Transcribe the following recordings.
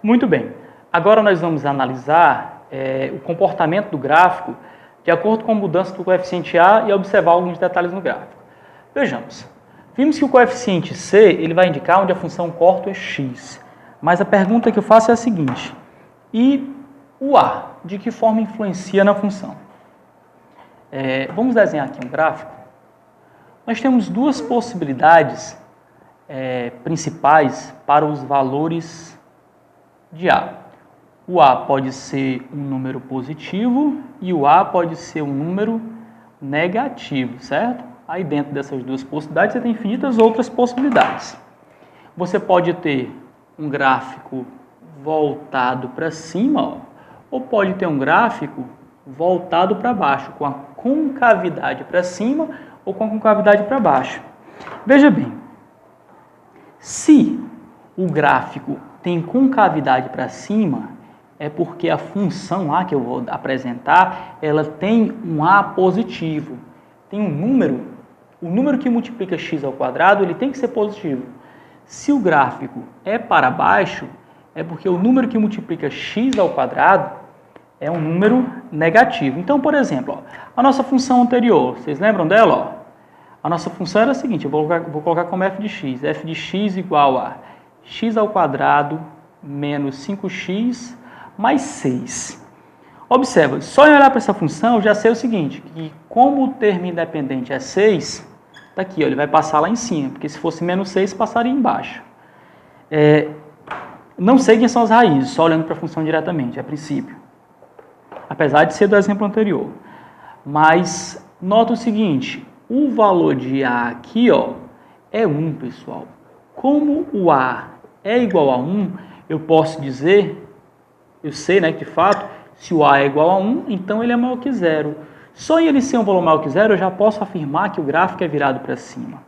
Muito bem. Agora nós vamos analisar o comportamento do gráfico de acordo com a mudança do coeficiente A e observar alguns detalhes no gráfico. Vejamos. Vimos que o coeficiente C ele vai indicar onde a função corta o eixo x. Mas a pergunta que eu faço é a seguinte. E o A, de que forma influencia na função? Vamos desenhar aqui um gráfico. Nós temos duas possibilidades principais para os valores de A. O A pode ser um número positivo e o A pode ser um número negativo, certo? Aí dentro dessas duas possibilidades você tem infinitas outras possibilidades. Você pode ter um gráfico voltado para cima, ó, ou pode ter um gráfico voltado para baixo, com a concavidade para cima ou com a concavidade para baixo. Veja bem, se o gráfico tem concavidade para cima, é porque a função A que eu vou apresentar, ela tem um A positivo. Tem um número, o número que multiplica x ao quadrado, ele tem que ser positivo. Se o gráfico é para baixo, é porque o número que multiplica x ao quadrado é um número negativo. Então, por exemplo, ó, a nossa função anterior, vocês lembram dela? Ó? A nossa função era a seguinte, eu vou colocar como f de x igual a x ao quadrado menos 5x mais 6. Observa, só em olhar para essa função eu já sei o seguinte, que como o termo independente é 6, está aqui, ó, ele vai passar lá em cima, porque se fosse menos 6, passaria embaixo. Não sei quem são as raízes, só olhando para a função diretamente, a princípio. Apesar de ser do exemplo anterior. Mas nota o seguinte, o valor de A aqui, ó, é 1, pessoal. Como o A é igual a 1, eu posso dizer, eu sei, né, que de fato, se o A é igual a 1, então ele é maior que 0. Só em ele ser um valor maior que 0, eu já posso afirmar que o gráfico é virado para cima.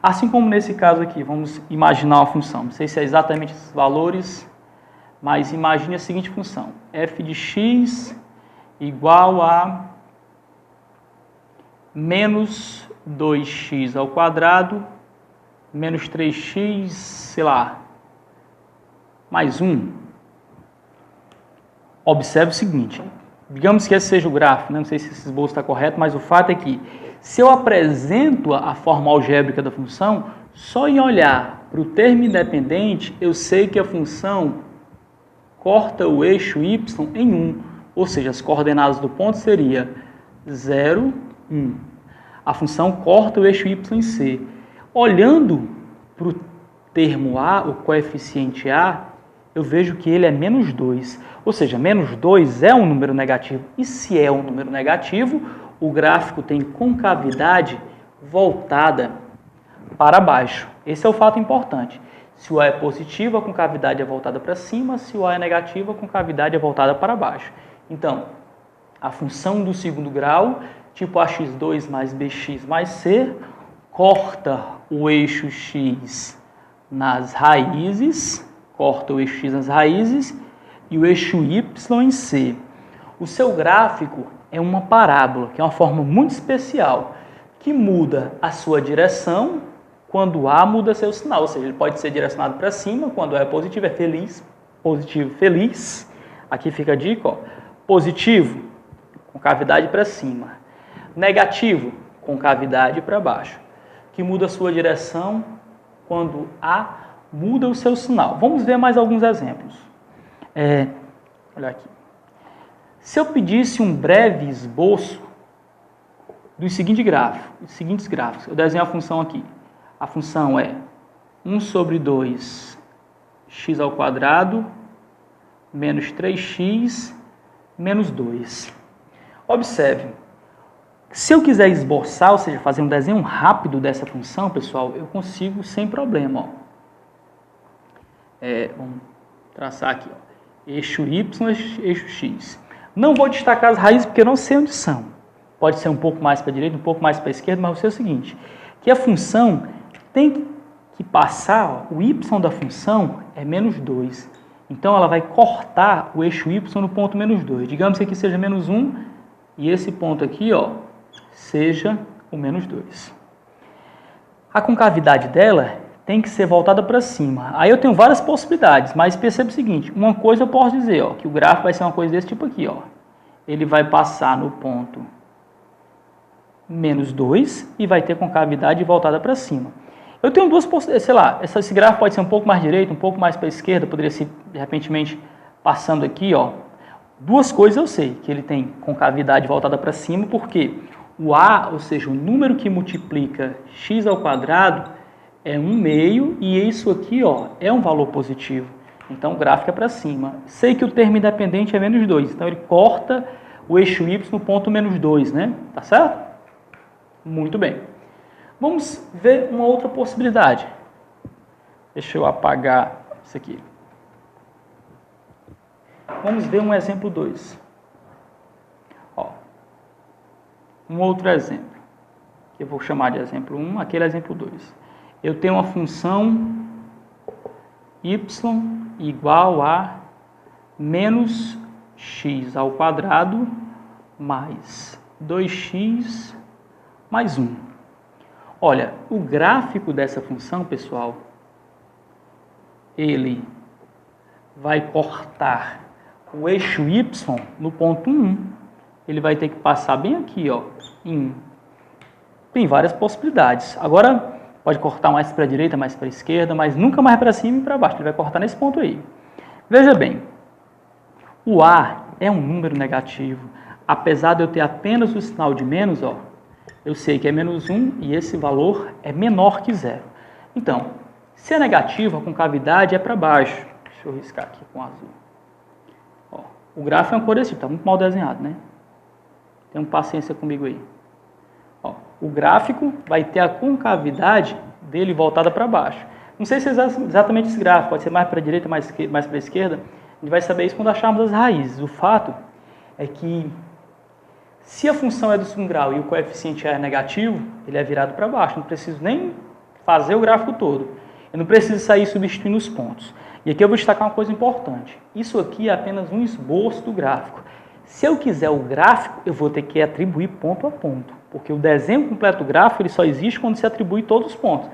Assim como nesse caso aqui, vamos imaginar uma função. Não sei se é exatamente esses valores, mas imagine a seguinte função. F de x igual a menos 2x ao quadrado, menos 3x, sei lá, mais 1. Observe o seguinte, digamos que esse seja o gráfico, né? Não sei se esse esboço está correto, mas o fato é que se eu apresento a forma algébrica da função, só em olhar para o termo independente, eu sei que a função corta o eixo y em 1, ou seja, as coordenadas do ponto seria 0, 1. A função corta o eixo y em C. Olhando para o termo A, o coeficiente A, eu vejo que ele é menos 2. Ou seja, menos 2 é um número negativo. E se é um número negativo, o gráfico tem concavidade voltada para baixo. Esse é o fato importante. Se o A é positivo, a concavidade é voltada para cima. Se o A é negativo, a concavidade é voltada para baixo. Então, a função do segundo grau, tipo ax2 mais bx mais c, corta o eixo x nas raízes, e o eixo y em C. O seu gráfico é uma parábola, que é uma forma muito especial, que muda a sua direção quando A muda seu sinal. Ou seja, ele pode ser direcionado para cima, quando A é positivo, é feliz, positivo, feliz. Aqui fica a dica, ó. Positivo, com cavidade para cima. Negativo, com cavidade para baixo. Que muda a sua direção quando A muda o seu sinal. Vamos ver mais alguns exemplos. Olha aqui. Se eu pedisse um breve esboço dos seguintes gráficos, eu desenho a função aqui. A função é 1 sobre 2 x ao quadrado menos 3x menos 2. Observe, se eu quiser esboçar, ou seja, fazer um desenho rápido dessa função, pessoal, eu consigo sem problema. Ó. Vamos traçar aqui, ó. Eixo y, eixo x. Não vou destacar as raízes porque eu não sei onde são. Pode ser um pouco mais para a direita, um pouco mais para a esquerda, mas eu sei o seguinte, que a função tem que passar, ó, o y da função é menos 2. Então ela vai cortar o eixo y no ponto menos 2. Digamos que aqui seja menos 1 e esse ponto aqui, ó, seja o menos 2. A concavidade dela tem que ser voltada para cima. Aí eu tenho várias possibilidades, mas perceba o seguinte, uma coisa eu posso dizer, ó, que o gráfico vai ser uma coisa desse tipo aqui, ó. Ele vai passar no ponto menos 2 e vai ter concavidade voltada para cima. Eu tenho duas possibilidades, sei lá, esse gráfico pode ser um pouco mais direito, um pouco mais para a esquerda, poderia ser, de repente, passando aqui, ó. Duas coisas eu sei, que ele tem concavidade voltada para cima, porque o A, ou seja, o número que multiplica x ao quadrado, é 1/2, e isso aqui, ó, é um valor positivo. Então, o gráfico é para cima. Sei que o termo independente é menos 2, então ele corta o eixo y no ponto menos 2, né? Tá certo? Muito bem. Vamos ver uma outra possibilidade. Deixa eu apagar isso aqui. Vamos ver um exemplo 2. Ó, um outro exemplo, que eu vou chamar de exemplo 1, aquele é exemplo 2. Eu tenho uma função y igual a menos x ao quadrado mais 2x mais 1. Olha, o gráfico dessa função, pessoal, ele vai cortar o eixo y no ponto 1. Ele vai ter que passar bem aqui, ó, em 1. Tem várias possibilidades. Agora, pode cortar mais para a direita, mais para a esquerda, mas nunca mais para cima e para baixo. Ele vai cortar nesse ponto aí. Veja bem, o A é um número negativo. Apesar de eu ter apenas o sinal de menos, ó, eu sei que é menos 1 e esse valor é menor que 0. Então, se é negativo, a concavidade é para baixo. Deixa eu riscar aqui com azul. Ó, o gráfico é uma cor desse tipo, está muito mal desenhado, né? Tenham paciência comigo aí. Ó, o gráfico vai ter a concavidade dele voltada para baixo. Não sei se é exatamente esse gráfico, pode ser mais para a direita, mais para a esquerda. A gente vai saber isso quando acharmos as raízes. O fato é que se a função é do segundo grau e o coeficiente é negativo, ele é virado para baixo. Não preciso nem fazer o gráfico todo. Eu não preciso sair substituindo os pontos. E aqui eu vou destacar uma coisa importante. Isso aqui é apenas um esboço do gráfico. Se eu quiser o gráfico, eu vou ter que atribuir ponto a ponto. Porque o desenho completo do gráfico ele só existe quando se atribui todos os pontos.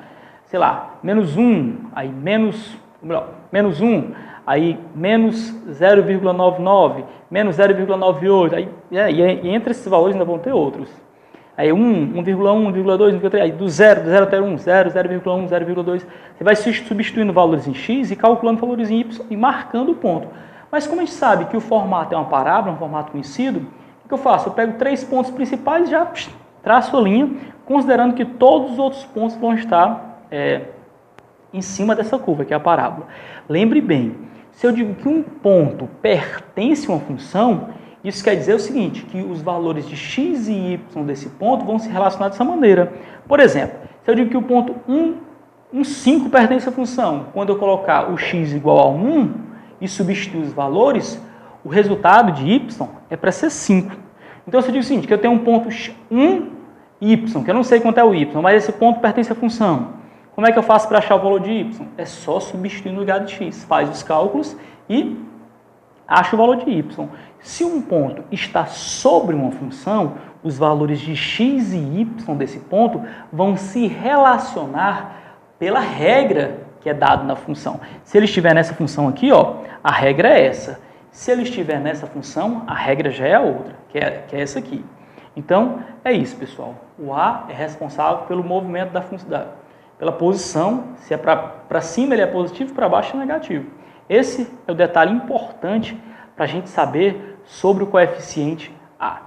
Sei lá, menos 1, aí menos 1, aí menos 0,99, menos 0,98, aí, e entre esses valores ainda vão ter outros. Aí 1, 1,1, 1,2, 1,3, aí do 0 até 1, 0, 0,1, 0,2. Você vai substituindo valores em x e calculando valores em y e marcando o ponto. Mas como a gente sabe que o formato é uma parábola, um formato conhecido, o que eu faço? Eu pego 3 pontos principais e já traço a linha, considerando que todos os outros pontos vão estar em cima dessa curva, que é a parábola. Lembre bem, se eu digo que um ponto pertence a uma função, isso quer dizer o seguinte, que os valores de x e y desse ponto vão se relacionar dessa maneira. Por exemplo, se eu digo que o ponto 5 pertence à função, quando eu colocar o x igual a 1 e substituir os valores, o resultado de y é para ser 5. Então, se eu digo o seguinte, que eu tenho um ponto 1y, que eu não sei quanto é o y, mas esse ponto pertence à função. Como é que eu faço para achar o valor de y? É só substituir no lugar de x. Faz os cálculos e acha o valor de y. Se um ponto está sobre uma função, os valores de x e y desse ponto vão se relacionar pela regra que é dada na função. Se ele estiver nessa função aqui, ó, a regra é essa. Se ele estiver nessa função, a regra já é a outra, que é essa aqui. Então, é isso, pessoal. O A é responsável pelo movimento da função, pela posição. Se é para cima, ele é positivo, para baixo é negativo. Esse é o detalhe importante para a gente saber sobre o coeficiente A.